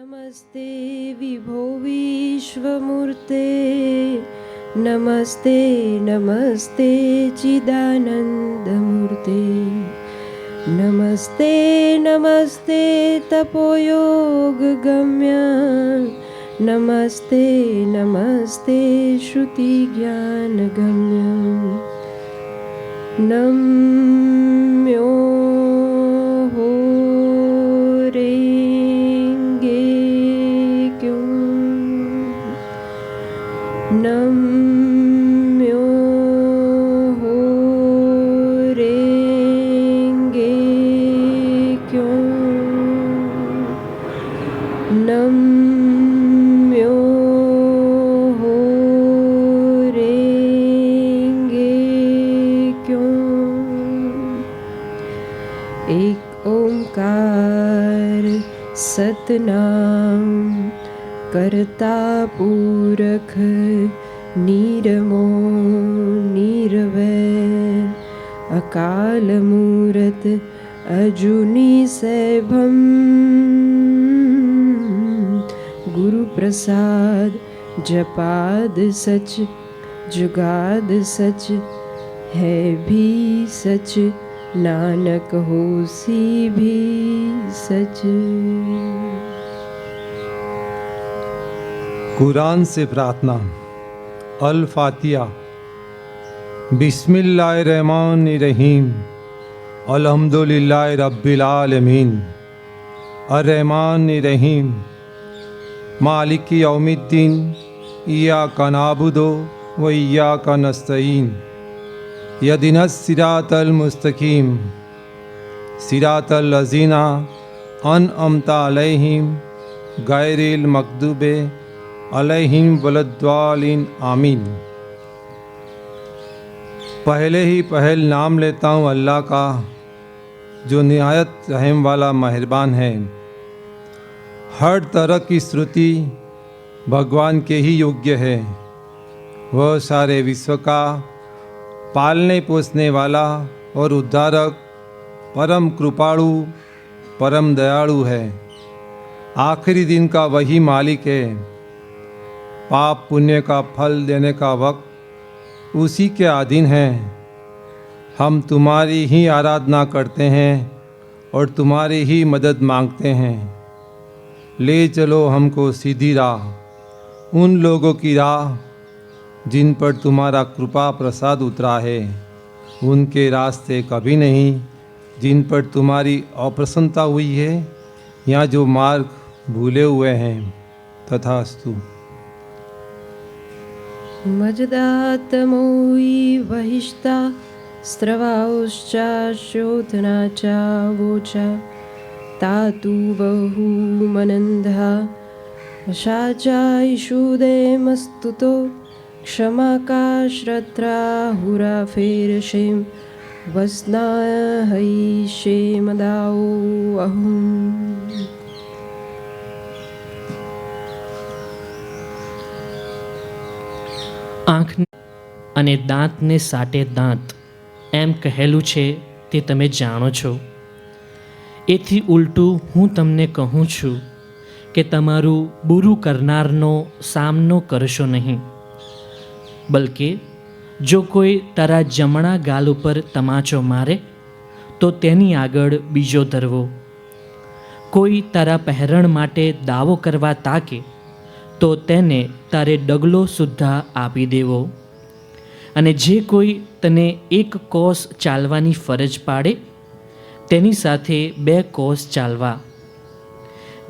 नमस्ते विभो विश्वमूर्ते, नमस्ते नमस्ते चिदानन्दमूर्ते, नमस्ते नमस्ते तपोयोगगम्य, नमस्ते नमस्ते श्रुतिज्ञानगम्य, नम्यो हो नम्यो हो रेंगे क्यों, नम्यो हो रेंगे क्यों। एक ओंकार सतनाम करता पूरख, निरमो निरवैर, अकाल मूरत अजूनी सैभम, गुरु प्रसाद जपाद सच, जुगाद सच, है भी सच, नानक होसी भी सच। कुरान से प्रार्थना। अल फातिहा। बिस्मिल्लाहिर्रहमानिर्रहीम, अल्हम्दुलिल्लाहि रब्बिल आलमीन, अर्रहमानिर्रहीम, मालिकी यौमिद्दीन, इय्याका नअबुदु व इय्याका नस्तईन, यहदिनस सिरातल मुस्तकीम, सिरातल लज़ीना अनअमता अलैहिम गैरिल मग़दूबि अलैहिम वलद्दालिन आमीन। पहले ही पहल नाम लेता हूँ अल्लाह का, जो निहायत रहम वाला मेहरबान है। हर तरह की स्तुति भगवान के ही योग्य है। वह सारे विश्व का पालने पोसने वाला और उद्धारक, परम कृपाणु, परम दयालु है। आखिरी दिन का वही मालिक है। पाप पुण्य का फल देने का वक्त उसी के अधीन है। हम तुम्हारी ही आराधना करते हैं और तुम्हारी ही मदद मांगते हैं। ले चलो हमको सीधी राह, उन लोगों की राह जिन पर तुम्हारा कृपा प्रसाद उतरा है, उनके रास्ते कभी नहीं जिन पर तुम्हारी अप्रसन्नता हुई है, या जो मार्ग भूले हुए हैं। तथास्तु। मजदातमोई वहिष्ठा स्रवाश्चा शोधना चा वोचा, तातु बहु मनंधा शाचा ईशुदे मस्तुतो, क्षमा का श्रद्धा हुरा फेर शेम, वसना हई शेम दाओ अहम। આંખ અને દાંતને સાટે દાંત એમ કહેલું છે તે તમે જાણો છો। એથી ઉલટું હું તમને કહું છું કે તમારું બુરું કરનારનો સામનો કરશો નહીં, બલકે જો કોઈ તારા જમણા ગાલ ઉપર તમાચો મારે તો તેની આગળ બીજો ધરવો। કોઈ તારા પહેરણ માટે દાવો કરવા તાકે તો તેને તારે ડગલો સુદ્ધા આપી દેવો। અને જે કોઈ તને એક કોસ ચાલવાની ફરજ પાડે તેની સાથે 2 કોસ ચાલવા।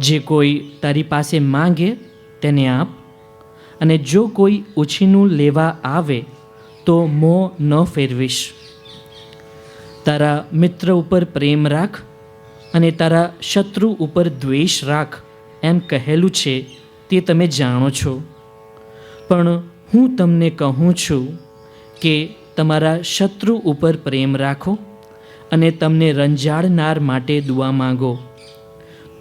જે કોઈ તારી પાસે માંગે તેને આપ, અને જો કોઈ ઉછીનું લેવા આવે તો મોં ન ફેરવીશ। તારા મિત્ર ઉપર પ્રેમ રાખ અને તારા શત્રુ ઉપર દ્વેષ રાખ એમ કહેલું છે તે તમે જાણો છો। પણ હું તમને કહું છું કે તમારા શત્રુ ઉપર પ્રેમ રાખો અને તમને રંજાડનાર માટે દુઆ માંગો,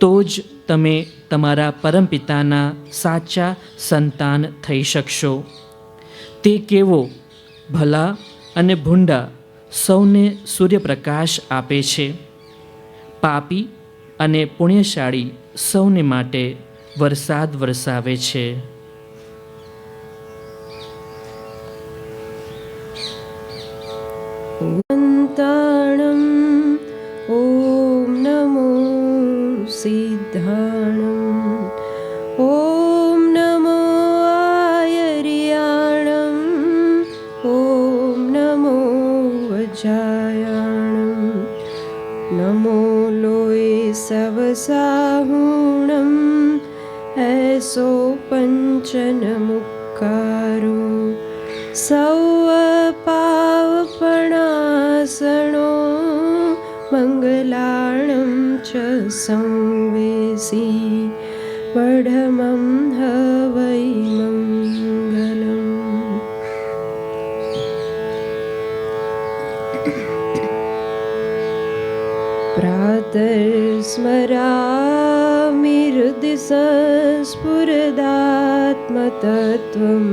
તો જ તમે તમારા પરમપિતાના સાચા સંતાન થઈ શકશો। તે કેવો ભલા અને ભૂંડા સૌને સૂર્યપ્રકાશ આપે છે। પાપી અને પુણ્યશાળી સૌને માટે વરસાદ વરસાવે છે. અંતાણમ ઓમ નમો સિદ્ધાણમ ઓમ નમો આયર્યાણમ ઓમ નમો વજાયાણમ નમો લોય સવસાહુણમ એસો પંચન મુક્કારો સૌ પાવપણાસણો મંગલાણં ચ સંવેસી વઢમં હવૈ મંગલમ. પ્રાતઃસ્મરામિ હૃદિ સંસ્ફુરદાત્મતત્ત્વં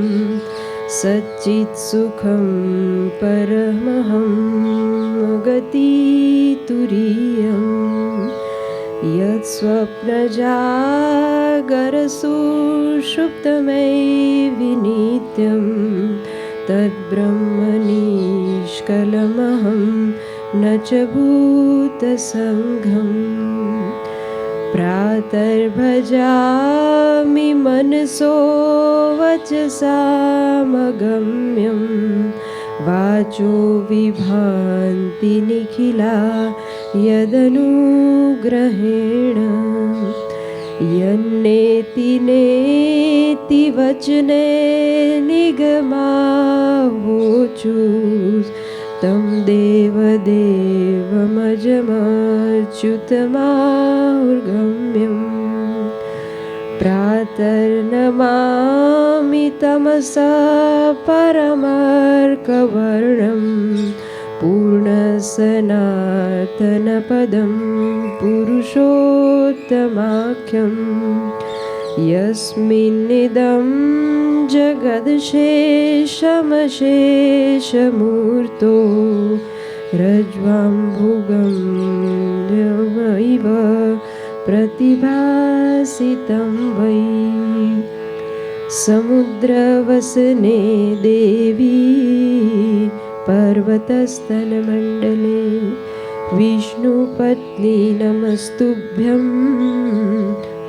સચ્ચિત્સુખં પરમહં ગતિતુરીયં યત્સ્વપ્નજાગરસુષુપ્તમૈ તદ્બ્રહ્મ નિષ્કલમહં ન ચ ભૂતસંઘં. પ્રાતર્ભજામિ મનસો વચસામગમ્યં વાચો વિભાન્તિ નિખિલા યદનુગ્रहेण યન્નેતિ નેતિ વચને નિગમાવોચુઃ तं દેવદેવમજમચ્યુતમાર્ગમ્યં. પ્રાતર્નમામિ તમસા પરમર્કવર્ણં પૂર્ણસનાતનપદં પુરુષોત્તમાખ્યં યસ્મિન્નિદં જગદશેષમશેષમૂર્તો રજ્વાંભુગં ઇવ પ્રતિભાસિतं વૈ. સમુદ્રવસને દેવી પર્વતસ્તનમण्डले વિષ્ણુપત્ની નમસ્તુભ્યં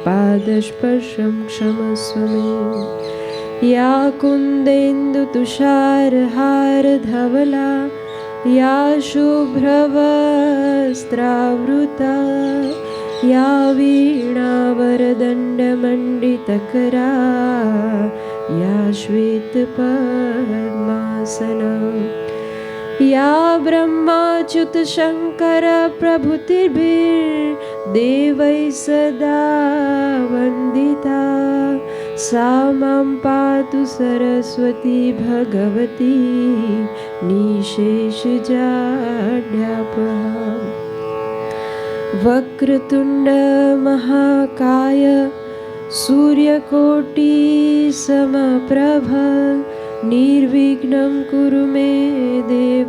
પાદસ્પર્શં ક્ષમસ્વ મે. યા કુન્દેન્દુતુષારહારધવલા યા શુભ્રવસ્ત્રાવૃતા યા વીણાવરદંડમण्ડિતકરા યા શ્વેતપદ્માસના યા બ્રહ્માચ્યુતશંકરપ્રભૃતિર્દેવૈः સદા વંદિતા સા માં પાતુ સરસ્વતી ભગવતી નિશેષજાડ્યાપહા. વક્રતુંડ મહાકાય સૂર્યકોટિ સમપ્રભ નિર્વિઘ્नं કુરુ મે દેવ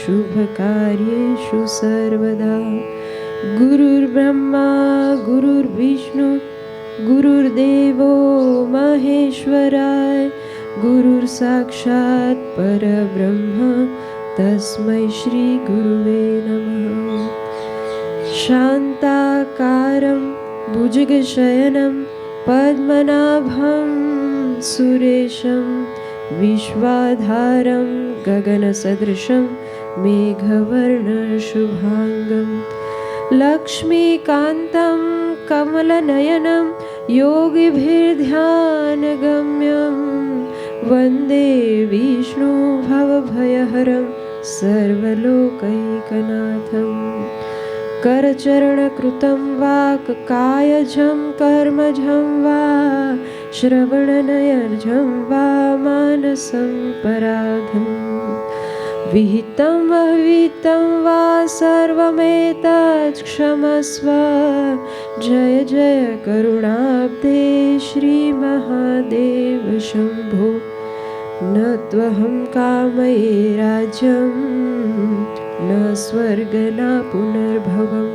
શુભકાર્યેષુ સર્વદા. ગુરુર્બ્રહ્મા ગુરુર્વિષ્ણુ ગુરુર્દેવો મહેશ્વરાય ગુરુર સાક્ષાત પરબ્રહ્મ તસ્મૈ શ્રી ગુરુવે નમઃ. શાંતાકારં ભુજગશયनं પદ્મનાભં સુરેશं વિશ્વાધારં ગગનસદૃશં મેઘવર્ણશુભાંગં લક્ષ્મીકાન્तं કમલનયनं યોગીભીર્ધ્યાનગમ્યં વંદે વિષ્ણુ ભવભયહરં સર્વલોકૈકનાથં. કરચરણકૃतं વા કાયજં કર્મજં વા શ્રવણનયનજં વા માનસં પરાધં વિહિतं અવિહિतं વા સર્વમેતત્ ક્ષમસ્વ. જય જય કરુણાબ્ધે શ્રી મહાદેવ શંભો. ન ત્વહં કામયે રાજ્યં ન સ્વર્ગના પુનર્ભવં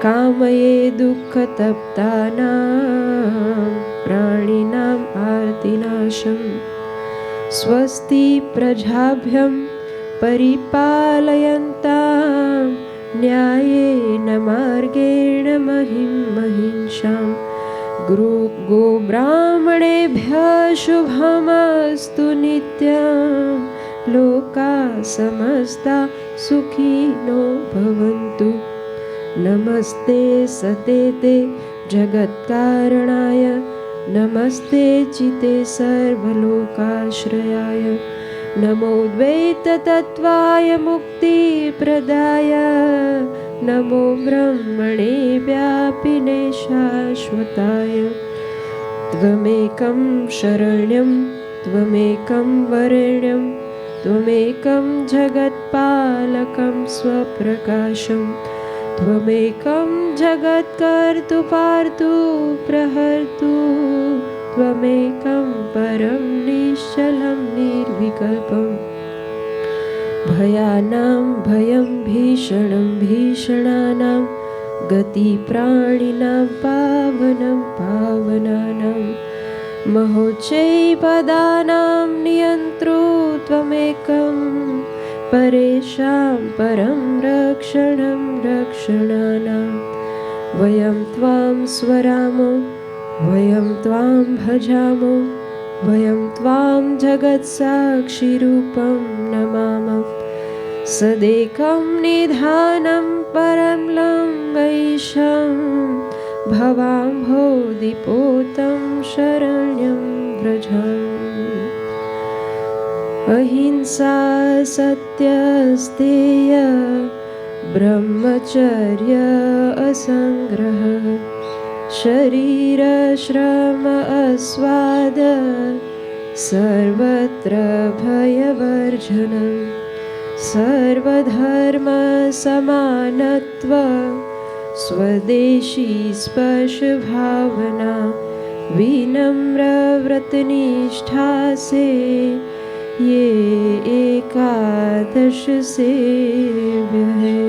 કામયે દુઃખતપ્તાનાં प्रकाशम् स्वस्ति प्रजाभ्यं परिपालयन्तां न्यायेन मार्गेण महिं महिंषां गोब्राह्मणेभ्यः शुभमस्तु नित्यं लोकाः समस्ता सुखिनो भवन्तु। नमस्ते सतेते जगत्कारणाय नमस्ते चिते सर्वलोकाश्रयाय नमो द्वैततत्त्वाय मुक्तिप्रदाय नमो ब्रह्मणे व्यापिने शाश्वताय। त्वमेकं शरण्यं त्वमेकं वरेण्यं त्वमेकं जगत्पालकं स्वप्रकाशं त्वमेकं जगत्कर्तु पार्तु प्रहर्तु त्वमेकं परं निश्चलं निर्विकल्पम्। भयानां भयं भीषणं भीषणानां गतिप्राणिनां पावनं पावनानां महोच्चैपदानां नियन्तृ त्वमेकं परेषां परं रक्षणं रक्षणानां। वयं त्वां स्वरामो वयं त्वां भजामो वयं त्वां जगत्साक्षिरूपं नमामः। सदेकं निधानं परं लङ्घयिषं भवाम्भोधिपोतं शरण्यं व्रजम्। अहिंसा सत्यस्तेय ब्रह्मचर्य असंग्रह शरीरश्रम अस्वाद सर्वत्र भयवर्जनं सर्वधर्म समानत्व स्वदेशी स्पर्श भावना विनम्र व्रतनिष्ठा से ये एकादश सेव्य है।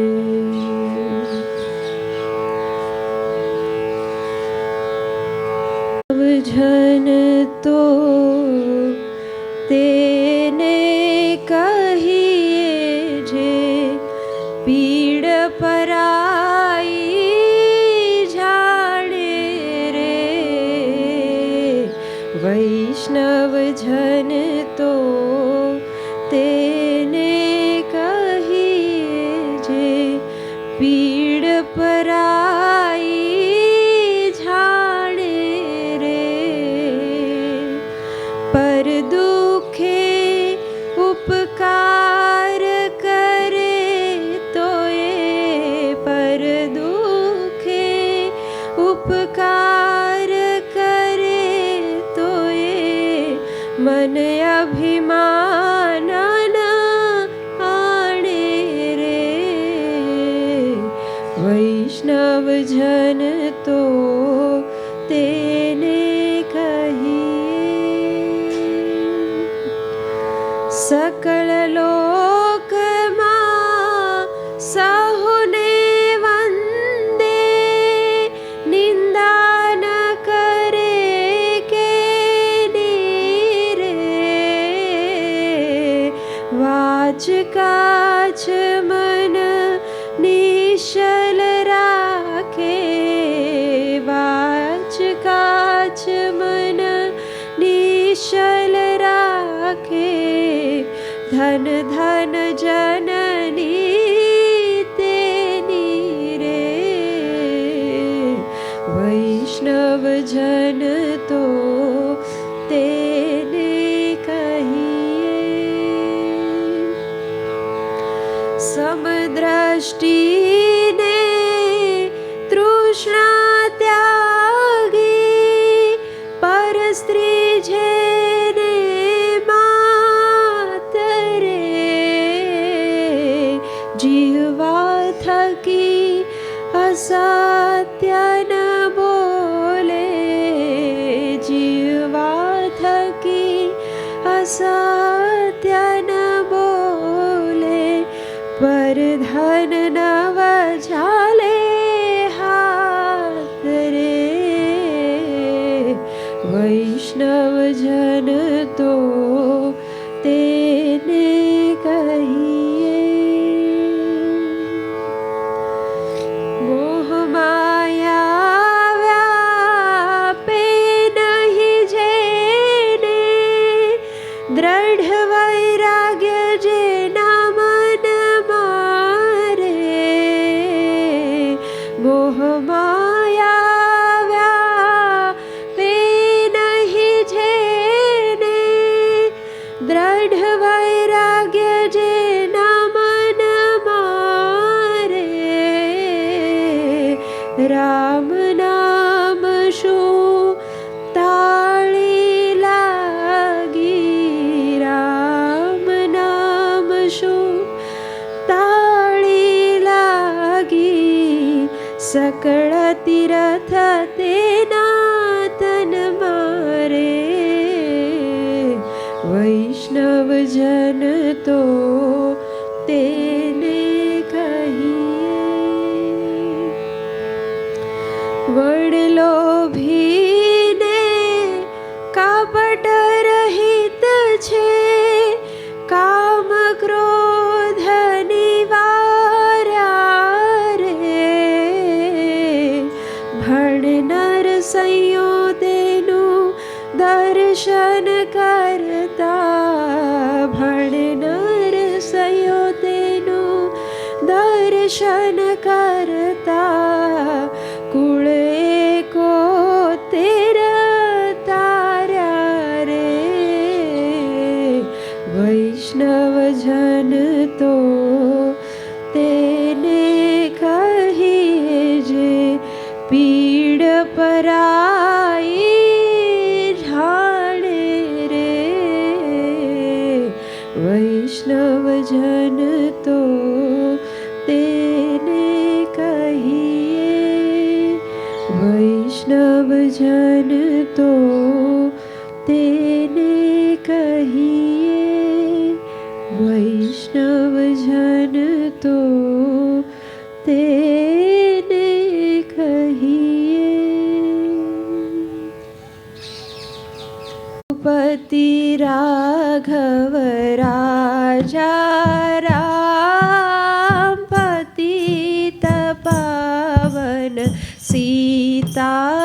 जन तो तेने कहिए जे पीड़ पराई जाने रे वैष्णव जन तो तेने कहिए जे पीड़ पराई पर दुखे उपकार करे तो ये पर दुखे उपकार करे तो ये मन अभिमान न आने रे वैष्णव जन तो तेने सकल लोक मां सहुने वंदे निंदा न करे के नीरे वाच काच मन निश्चल राखे वाच काच मन निश्चल राखे धन धन जननी तेनी रे वैष्णव जन तो तेने कहिए। समदृष्टि ने तृष्णा त्यागी पर स्त्री जेने जीवा थकी असत्य न बोले जीवा थकी વૈષ્ણવજન તો તેને કહીએ. મોહમાયા વ્યાપે નહીં જેને, દ્રઢ વૈરાગ્ય જેના મન મારે. મોહમાયા વ્યાપે નહીં જેને, દ્રઢ વૈરાગ્ય જેના મન મારે. રામ નામ શું તાળી લાગી, રામ નામ શું તાળી લાગી. સકળ તીર્થ તેના તન મારે. વૈષ્ણવજન તો તેને કહીએ. વડલો ભીને કાપટ રહિત છે, કામ ક્રોધ નિવાર્યા રે. ભણનાર સૈયો તેનું દર્શન કરતા, ભણનાર સૈયો તેનું દર્શન કરતા. કુળ એકોતેર તાર્યા રે. વૈષ્ણવજન તો તેને કહીએ જે પીડ પરાઈ જાણે રે. વૈષ્ણવજન તો તેને કહીએ. વૈષ્ણવજન તો તેને કહીએ. વૈષ્ણવજન તો તેને કહીએ. પતિ રાઘવ રાજા રામ, પતિત પાવન સીતારામ.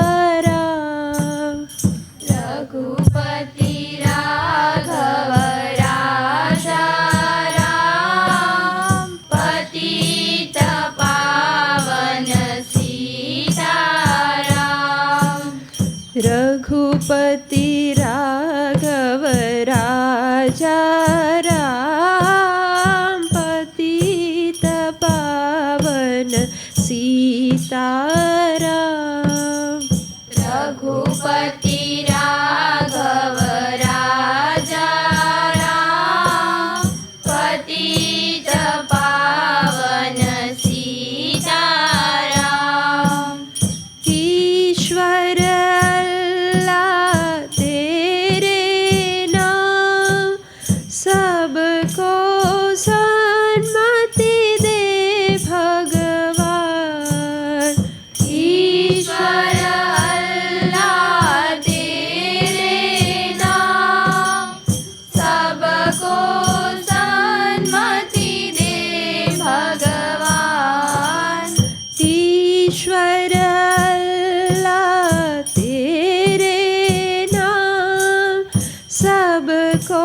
રઘુપતિ રાઘવ રાજા રામ, પતિત પાવન સીતારામ. રઘુપતિ રાઘવ રાજા રામ, પતિત પાવન સીતારામ. રઘુપતિ રાઘવ રાજા રામ, પતિત પાવન સીતારામ. ઈશ્વર અલ્લાહ તેરે નામ, સબકો સન્મતિ દે ભગવાન. ઈશ્વર અલ્લાહ તેરે નામ, સબકો સન્મતિ દે ભગવાન. ઈશ્વર અલ્લાહ તેરે નામ, સબકો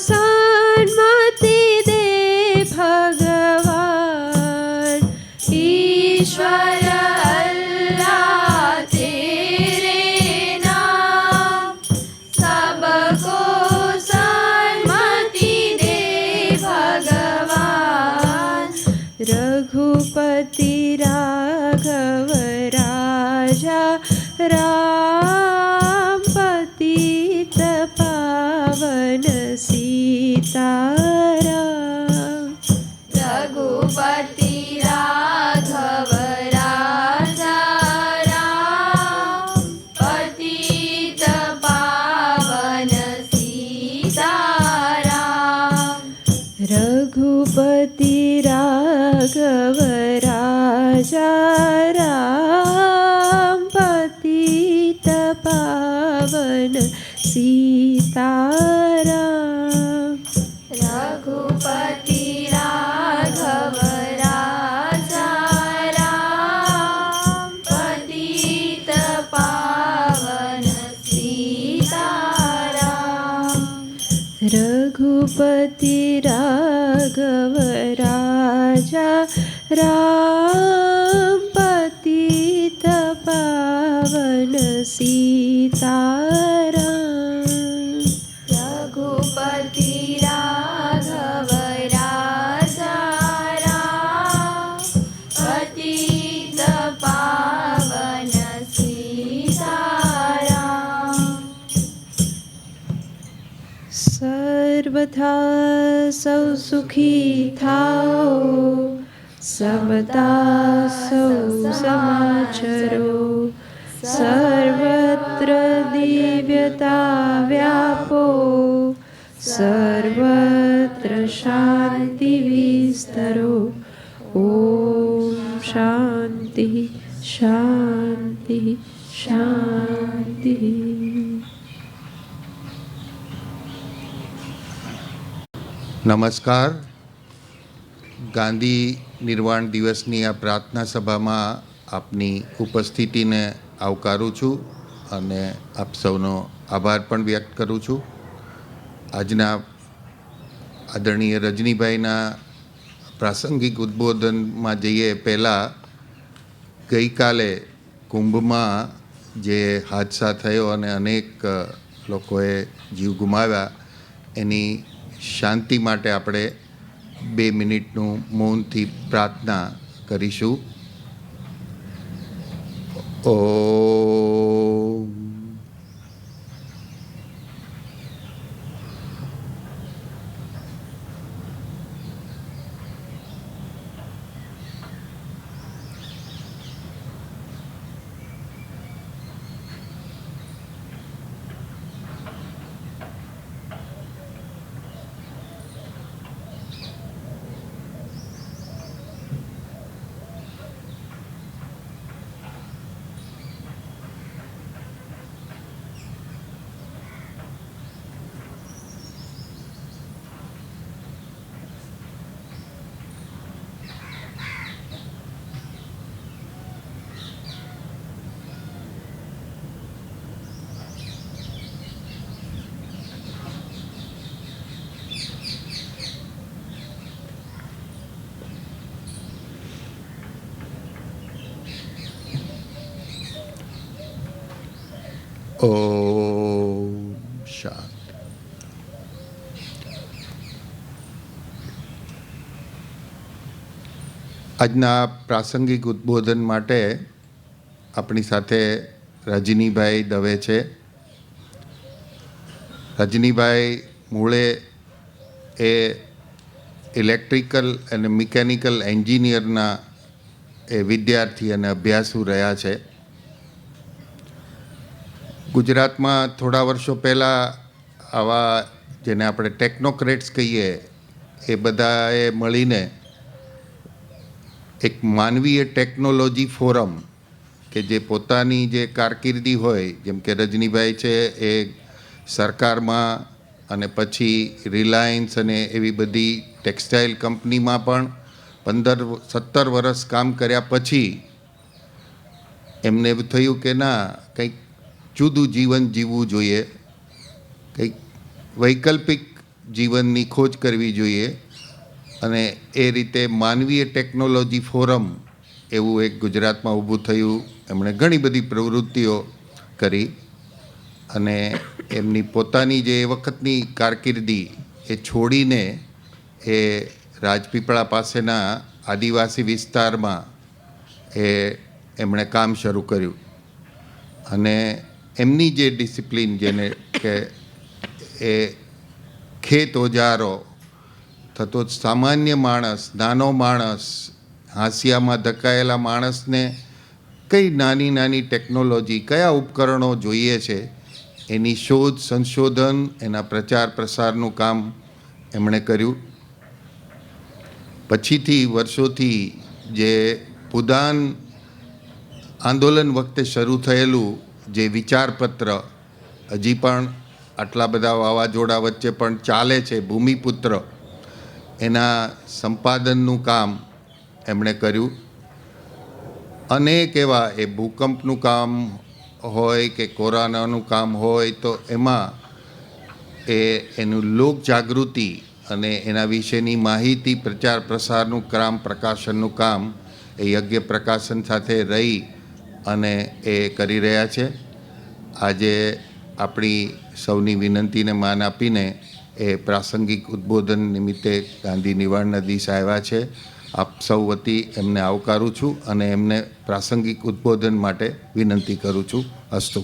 સન્મતિ દે ભગવાન. ઈશ્વર અલ્લાહ તેરે નામ, સબકો સન્મતિ દે ભગવાન. રઘુપતિ રાઘવ રાજા રામ, પતિત પાવન સીતારામ. રઘુપતિ રાઘવ રાજા રામ, પતિત પાવન સીતારામ. રઘુપતિ રાઘવ રાજા રામ, પતિત પાવન પાવન સીતારામ. રઘુપતિ રાઘવ રાજા રામ, પતિત પાવન સીતારામ. રઘુપતિ રાઘવ રાજા રામ, પતિત પાવન સીતારામ. રઘુપતિ રાઘવ રાજા રામ, પતિત પાવન સીતારામ. સર્વથા સૌ સુખી થાઓ, સમતા સૌ સમાચરો, સર્વત્ર દિવ્યતા વ્યાપો, સર્વત્ર શાંતિ વિસ્તરો. ઓમ શાંતિ શાંતિ શાંતિ. નમસ્કાર. ગાંધી નિર્વાણ દિવસની આ પ્રાર્થના સભામાં આપની ઉપસ્થિતિને આવકારું છું અને આપ સૌનો આભાર પણ વ્યક્ત કરું છું. આજના આદરણીય રજનીભાઈના પ્રાસંગિક ઉદ્બોધનમાં જઈએ પહેલાં ગઈકાલે કુંભમાં જે હાદસા થયો અને અનેક લોકોએ જીવ ગુમાવ્યા એની શાંતિ માટે આપણે 2 મિનિટનું મૌનથી પ્રાર્થના કરીશું. ઓમ. ઓમ શાંતિ. આજના પ્રાસંગિક ઉદ્બોધન માટે આપણી સાથે રજનીભાઈ દવે છે. રજનીભાઈ મૂળે એ ઇલેક્ટ્રિકલ અને મિકેનિકલ એન્જિનિયરના એ વિદ્યાર્થી અને અભ્યાસુ રહ્યા છે. ગુજરાતમાં થોડા વર્ષો પહેલાં આવા જેને આપણે ટેકનોક્રેટ્સ કહીએ એ બધાએ મળીને એક માનવીય ટેકનોલોજી ફોરમ કે જે પોતાની જે કારકિર્દી હોય, જેમ કે રજનીભાઈ છે એ સરકારમાં અને પછી રિલાયન્સ અને એવી બધી ટેક્સટાઇલ કંપનીમાં પણ 15-17 વર્ષ કામ કર્યા પછી એમને એવું થયું કે ના, કંઈક જુદું જીવન જીવવું જોઈએ, કંઈક વૈકલ્પિક જીવનની ખોજ કરવી જોઈએ. અને એ રીતે માનવીય ટેકનોલોજી ફોરમ એવું એક ગુજરાતમાં ઊભું થયું. એમણે ઘણી બધી પ્રવૃત્તિઓ કરી અને એમની પોતાની જે એ વખતની કારકિર્દી એ છોડીને એ રાજપીપળા પાસેના આદિવાસી વિસ્તારમાં એમણે કામ શરૂ કર્યું. અને એમની જે ડિસિપ્લિન જેને કે એ ખેત ઓજારો થતો સામાન્ય માણસ, નાનો માણસ, હાંસિયામાં ધકાયેલા માણસને કઈ નાની નાની ટેકનોલોજી, કયા ઉપકરણો જોઈએ છે એની શોધ સંશોધન, એના પ્રચાર પ્રસારનું કામ એમણે કર્યું. પછીથી વર્ષોથી જે ભૂદાન આંદોલન વખતે શરૂ થયેલું જે વિચારપત્ર હજી પણ આટલા બધા વાવાઝોડા વચ્ચે પણ ચાલે છે. ભૂમિપુત્ર એના સંપાદનનું કામ એમણે કર્યું. અનેક એવા એ ભૂકંપનું કામ હોય કે કોરોનાનું કામ હોય તો એમાં એનું લોક જાગૃતિ અને એના વિશેની માહિતી પ્રચાર પ્રસારનું કામ, પ્રકાશનનું કામ એ યજ્ઞ પ્રકાશન સાથે રહી અને એ કરી રહ્યા છે. આજે આપણી સૌની વિનંતીને માન આપીને એ પ્રાસંગિક ઉદ્બોધન નિમિત્તે ગાંધી નિવારણના દિવસે આવ્યા છે. આપ સૌ વતી એમને આવકારું છું અને એમને પ્રાસંગિક ઉદ્બોધન માટે વિનંતી કરું છું. અસ્તુ.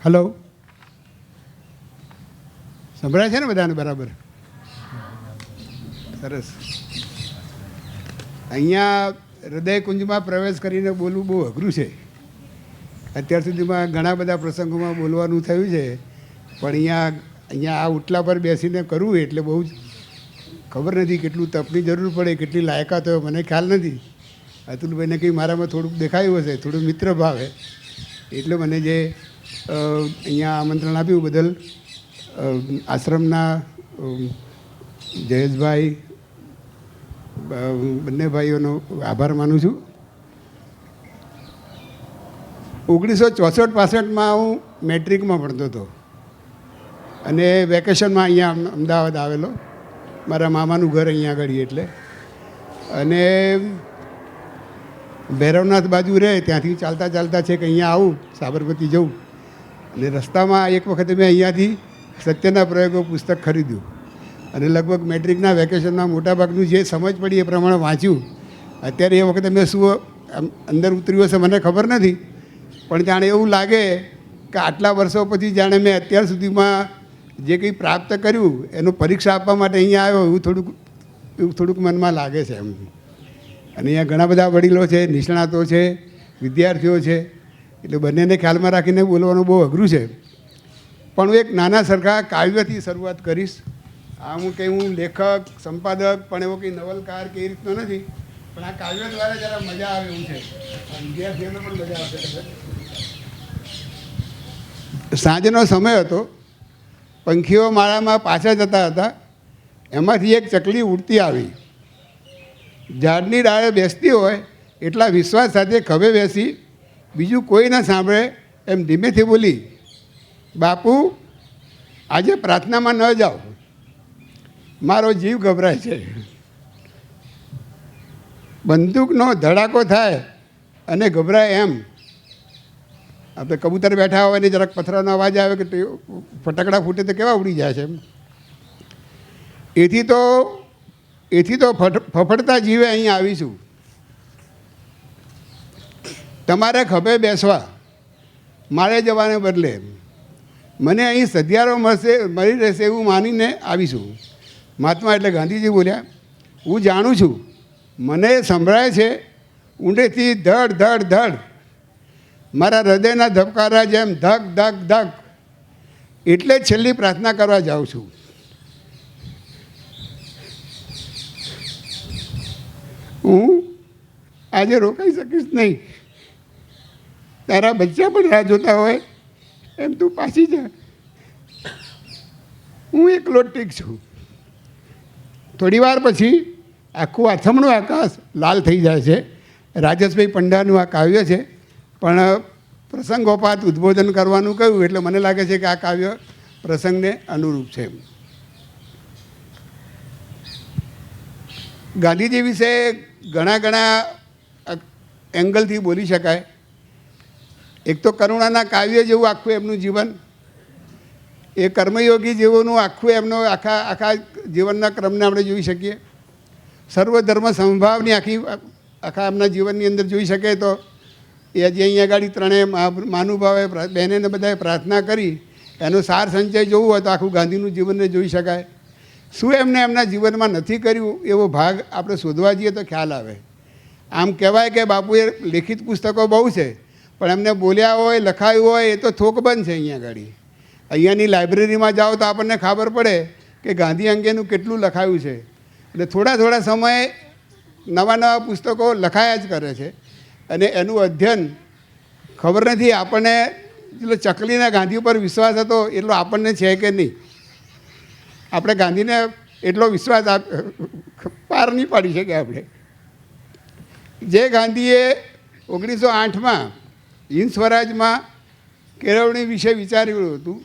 હલો, સંભળાય છે ને બધાને બરાબર? સરસ. અહીંયા હૃદયકુંજમાં પ્રવેશ કરીને બોલવું બહુ અઘરું છે. અત્યાર સુધીમાં ઘણા બધા પ્રસંગોમાં બોલવાનું થયું છે, પણ અહીંયા આ ઉટલા પર બેસીને કરવું એટલે બહુ જ ખબર નથી કેટલું તપની જરૂર પડે, કેટલી લાયકાત હોય મને ખ્યાલ નથી. અતુલભાઈને કંઈ મારામાં થોડુંક દેખાયું હશે, થોડું મિત્ર ભાવે, એટલે મને જે અહીંયા આમંત્રણ આપ્યું બદલ આશ્રમના જયેશભાઈ બંને ભાઈઓનો આભાર માનું છું. 1964-65માં હું મેટ્રિકમાં ભણતો હતો અને વેકેશનમાં અહીંયા અમદાવાદ આવેલો. મારા મામાનું ઘર અહીંયા આગળ એટલે, અને ભૈરવનાથ બાજુ રહે ત્યાંથી ચાલતા ચાલતા છે કે અહીંયા આવું સાબરમતી જવું, અને રસ્તામાં એક વખતે મેં અહીંયાથી સત્યના પ્રયોગો પુસ્તક ખરીદ્યું અને લગભગ મેટ્રિકના વેકેશનમાં મોટાભાગનું જે સમજ પડી એ પ્રમાણે વાંચ્યું. અત્યારે એ વખતે મેં શું અંદર ઉતર્યું હશે મને ખબર નથી, પણ જાણે એવું લાગે કે આટલા વર્ષો પછી જાણે મેં અત્યાર સુધીમાં જે કંઈ પ્રાપ્ત કર્યું એનું પરીક્ષા આપવા માટે અહીંયા આવ્યો એવું થોડુંક મનમાં લાગે છે એમ. અને અહીંયા ઘણા બધા વડીલો છે, નિષ્ણાતો છે, વિદ્યાર્થીઓ છે, એટલે બંનેને ખ્યાલમાં રાખીને બોલવાનું બહુ અઘરું છે. પણ હું એક નાના સરખા કાવ્યથી શરૂઆત કરીશ. હું લેખક, સંપાદક પણ એવો કંઈ નવલકાર કે એ રીતનો નથી, પણ આ કાવ્ય દ્વારા જરા મજા આવે એવું છે, વિદ્યાર્થીઓને પણ મજા આવશે. સાંજનો સમય હતો, પંખીઓ માળામાં પાછા જતા હતા. એમાંથી એક ચકલી ઉડતી આવી, ઝાડની ડાળે બેસતી હોય એટલા વિશ્વાસ સાથે ખભે બેસી બીજું કોઈ ના સાંભળે એમ ધીમેથી બોલી, બાપુ આજે પ્રાર્થનામાં ન જાઓ, મારો જીવ ગભરાય છે. બંદૂકનો ધડાકો થાય અને ગભરાય એમ. આપણે કબૂતર બેઠા હોય ને જરાક પથરાનો અવાજ આવે કે ફટાકડા ફૂટે તો કેવા ઉડી જાય છે એમ. એથી તો ફફડતા જીવે અહીં આવીશું. તમારે ખભે બેસવા, મારે જવાને બદલે મને અહીં સધિયારો મળી રહેશે એવું માનીને આવીશું. મહાત્મા એટલે ગાંધીજી બોલ્યા, હું જાણું છું, મને સંભળાય છે ઊંડેથી ધડ ધડ ધડ, મારા હૃદયના ધબકારા જેમ ધક ધક ધક, એટલે જ છેલ્લી પ્રાર્થના કરવા જાઉં છું. હું આજે રોકાઈ શકીશ નહીં. તારા બચ્ચા પણ રાહ જોતા હોય એમ તું પાછી જા. હું એકલો ઠીક છું. થોડી વાર પછી આખું આથમણું આકાશ લાલ થઈ જાય છે. રાજેશભાઈ પંડ્યાનું આ કાવ્ય છે, પણ પ્રસંગોપાત ઉદ્બોધન કરવાનું કહ્યું એટલે મને લાગે છે કે આ કાવ્ય પ્રસંગને અનુરૂપ છે. ગાંધીજી વિશે ઘણા એંગલથી બોલી શકાય. એક તો કરુણાના કાવ્ય જેવું આખું એમનું જીવન, એ કર્મયોગી જેવોનું આખું એમનો આખા જીવનના ક્રમને આપણે જોઈ શકીએ. સર્વધર્મ સમભાવની આખા એમના જીવનની અંદર જોઈ શકે. તો એ હજી અહીંયા આગળ ત્રણેય મહાનુભાવે બહેનેને બધાએ પ્રાર્થના કરી એનો સાર સંચય જોવું હોય તો આખું ગાંધીનું જીવનને જોઈ શકાય. શું એમને એમના જીવનમાં નથી કર્યું એવો ભાગ આપણે શોધવા જઈએ તો ખ્યાલ આવે. આમ કહેવાય કે બાપુએ લિખિત પુસ્તકો બહુ છે, પણ એમને બોલ્યા હોય, લખાયું હોય એ તો થોકબંધ છે અહીંયા આગળ. અહીંયાની લાઇબ્રેરીમાં જાઓ તો આપણને ખબર પડે કે ગાંધી અંગેનું કેટલું લખાયું છે. એટલે થોડા સમયે નવા પુસ્તકો લખાયા જ કરે છે અને એનું અધ્યયન ખબર નથી આપણને એટલો ચકલીના ગાંધી ઉપર વિશ્વાસ હતો એટલો આપણને છે કે નહીં. આપણે ગાંધીને એટલો વિશ્વાસ પાર નહીં પાડી શકીએ આપણે. જે ગાંધીએ 1908માં હિન્દ સ્વરાજમાં કેળવણી વિશે વિચાર્યું હતું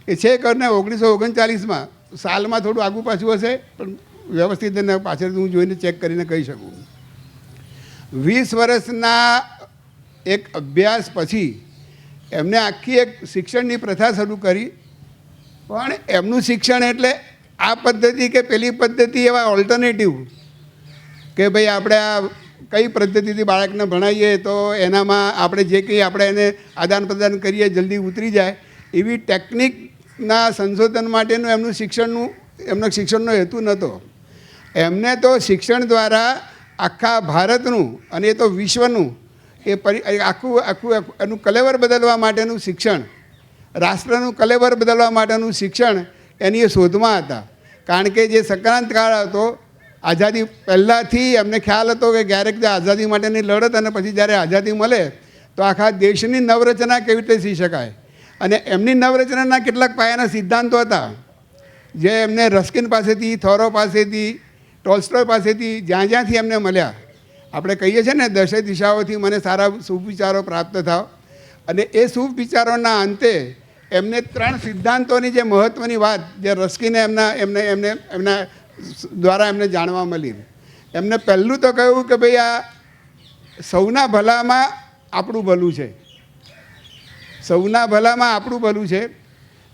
એ છે કરીને 1939માં સાલમાં થોડું આગું પાછું હશે પણ વ્યવસ્થિત એને પાછળથી હું જોઈને ચેક કરીને કહી શકું. 20 વર્ષના એક અભ્યાસ પછી એમને આખી એક શિક્ષણની પ્રથા શરૂ કરી. પણ એમનું શિક્ષણ એટલે આ પદ્ધતિ કે પેલી પદ્ધતિ એવા ઓલ્ટરનેટિવ કે ભાઈ આપણે આ કઈ પદ્ધતિથી બાળકને ભણાવીએ તો એનામાં આપણે જે કંઈ આપણે એને આદાન પ્રદાન કરીએ જલ્દી ઉતરી જાય એવી ટેકનિકના સંશોધન માટેનું એમનો શિક્ષણનો હેતુ નહોતો. એમને તો શિક્ષણ દ્વારા આખા ભારતનું અને એ તો વિશ્વનું આખું એનું કલેવર બદલવા માટેનું શિક્ષણ, રાષ્ટ્રનું કલેવર બદલવા માટેનું શિક્ષણ એની એ શોધમાં હતા. કારણ કે જે સંક્રાંત કાળ હતો આઝાદી પહેલાંથી એમને ખ્યાલ હતો કે ક્યારેક આઝાદી માટેની લડત અને પછી જ્યારે આઝાદી મળે તો આખા દેશની નવરચના કેવી રીતે થઈ શકાય. અને એમની નવરચનાના કેટલાક પાયાના સિદ્ધાંતો હતા જે એમને રસ્કિન પાસેથી, થોરો પાસેથી, ટોલ્સ્ટોય પાસેથી જ્યાંથી એમને મળ્યા. આપણે કહીએ છીએ ને 10 દિશાઓથી મને સારા શુભ વિચારો પ્રાપ્ત થાવ. અને એ શુભ વિચારોના અંતે એમને 3 સિદ્ધાંતોની જે મહત્ત્વની વાત જે રસ્કિને એમના દ્વારા એમને જાણવા મળી. એમને પહેલું તો કહ્યું કે ભાઈ આ સૌના ભલામાં આપણું ભલું છે, સૌના ભલામાં આપણું ભલું છે.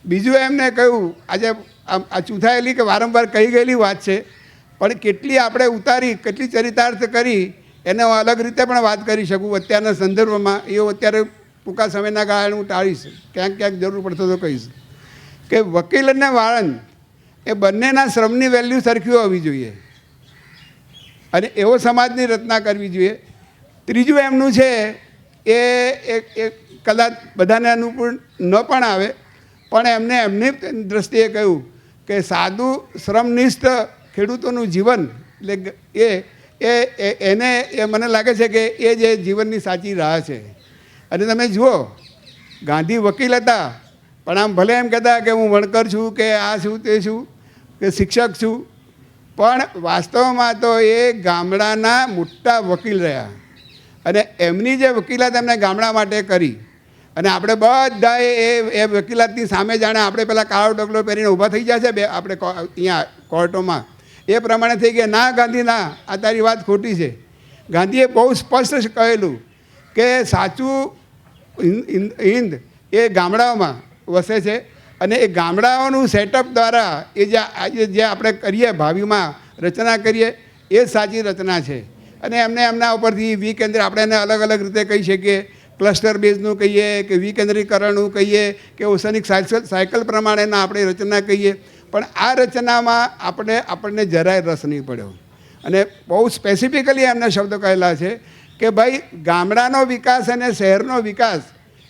બીજું એમને કહ્યું આજે આ ચૂંથાયેલી કે વારંવાર કહી ગયેલી વાત છે પણ કેટલી આપણે ઉતારી, કેટલી ચરિતાર્થ કરી એને હું અલગ રીતે પણ વાત કરી શકું અત્યારના સંદર્ભમાં. એ અત્યારે ટૂંકા સમયના ગાળે હું ટાળીશ, ક્યાંક જરૂર પડશે તો કહીશ કે વકીલ અને વાળંદ એ બંનેના શ્રમની વેલ્યુ સરખી હોવી જોઈએ અને એવો સમાજની રચના કરવી જોઈએ. ત્રીજું એમનું છે એ કદાચ બધાને અનુકૂળ ન પણ આવે પણ એમને એમની દૃષ્ટિએ કહ્યું કે સાદું શ્રમનિષ્ઠ ખેડૂતોનું જીવન એટલે એને મને લાગે છે કે એ જે જીવનની સાચી રાહ છે. અને તમે જુઓ ગાંધી વકીલ હતા પણ આમ ભલે એમ કહેતા કે હું વણકર છું કે આ છું તે છું કે શિક્ષક છું પણ વાસ્તવમાં તો એ ગામડાના મોટા વકીલ રહ્યા. અને એમની જે વકીલાત એમને ગામડા માટે કરી અને આપણે બધાએ એ વકીલાતની સામે જાણે આપણે પેલા કાળો ડગલો પહેરીને ઊભા થઈ જાય છે આપણે અહીંયા કોર્ટોમાં એ પ્રમાણે થઈ ગયા. ના ગાંધી ના, આ તારી વાત ખોટી છે. ગાંધીએ બહુ સ્પષ્ટ કહેલું કે સાચું હિન્દ એ ગામડાઓમાં વસે છે અને એ ગામડાઓનું સેટઅપ દ્વારા એ જે આપણે કરીએ ભાવિમાં રચના કરીએ એ સાચી રચના છે. અને એમના ઉપરથી વિકેન્દ્ર આપણે એને અલગ અલગ રીતે કહી શકીએ, ક્લસ્ટર બેઝનું કહીએ કે વિકેન્દ્રીકરણનું કહીએ કે ઓશનિક સાયકલ પ્રમાણેના આપણે રચના કહીએ. પણ આ રચનામાં આપણને જરાય રસ નહીં પડ્યો. અને બહુ સ્પેસિફિકલી એમના શબ્દો કહેલા છે કે ભાઈ ગામડાનો વિકાસ અને શહેરનો વિકાસ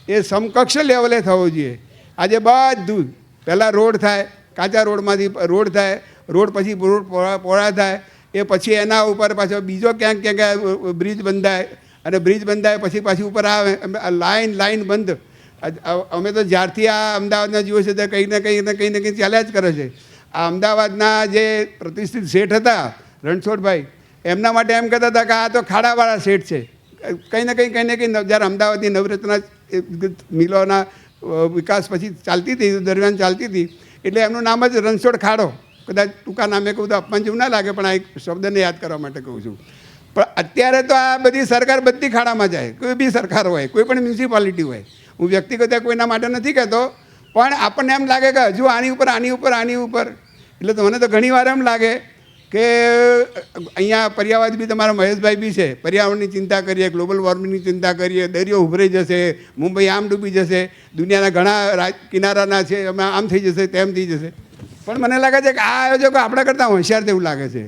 એ સમકક્ષ લેવલે થવો જોઈએ. આજે બધું પહેલાં રોડ થાય, કાચા રોડમાંથી રોડ થાય, રોડ પછી રોડ પહોળા થાય, એ પછી એના ઉપર પાછો બીજો ક્યાંક બ્રિજ બંધાય અને બ્રિજ બંધાય પછી પાછી ઉપર આવે લાઈન બંધ. અમે તો જ્યારથી આ અમદાવાદના જીવો છે તે કંઈ ને કંઈ ચાલ્યા જ કરે છે. આ અમદાવાદના જે પ્રતિષ્ઠિત શેઠ હતા રણછોડભાઈ એમના માટે એમ કહેતા હતા કે આ તો ખાડાવાળા શેઠ છે. કંઈ ને કંઈ જ્યારે અમદાવાદની નવરત્ના મિલોના વિકાસ પછી ચાલતી હતી દરમિયાન ચાલતી હતી એટલે એમનું નામ જ રણછોડ ખાડો. કદાચ ટૂંકા નામે કહું તો અપમાન જેવું ના લાગે પણ આ એક શબ્દને યાદ કરવા માટે કહું છું. પણ અત્યારે તો આ બધી સરકાર બધી ખાડામાં જાય, કોઈ બી સરકાર હોય, કોઈ પણ મ્યુનિસિપાલિટી હોય. હું વ્યક્તિગત કોઈના માટે નથી કહેતો પણ આપણને એમ લાગે કે હજુ આની ઉપર એટલે તો મને તો ઘણી વાર એમ લાગે કે અહીંયા પર્યાવરણ બી તમારા મહેશભાઈ બી છે, પર્યાવરણની ચિંતા કરીએ, ગ્લોબલ વોર્મિંગની ચિંતા કરીએ, દરિયો ઉભરાઈ જશે, મુંબઈ આમ ડૂબી જશે, દુનિયાના ઘણા કિનારાના છે આમ થઈ જશે તેમ થઈ જશે. પણ મને લાગે છે કે આ આયોજકો આપણા કરતાં હોશિયાર તેવું લાગે છે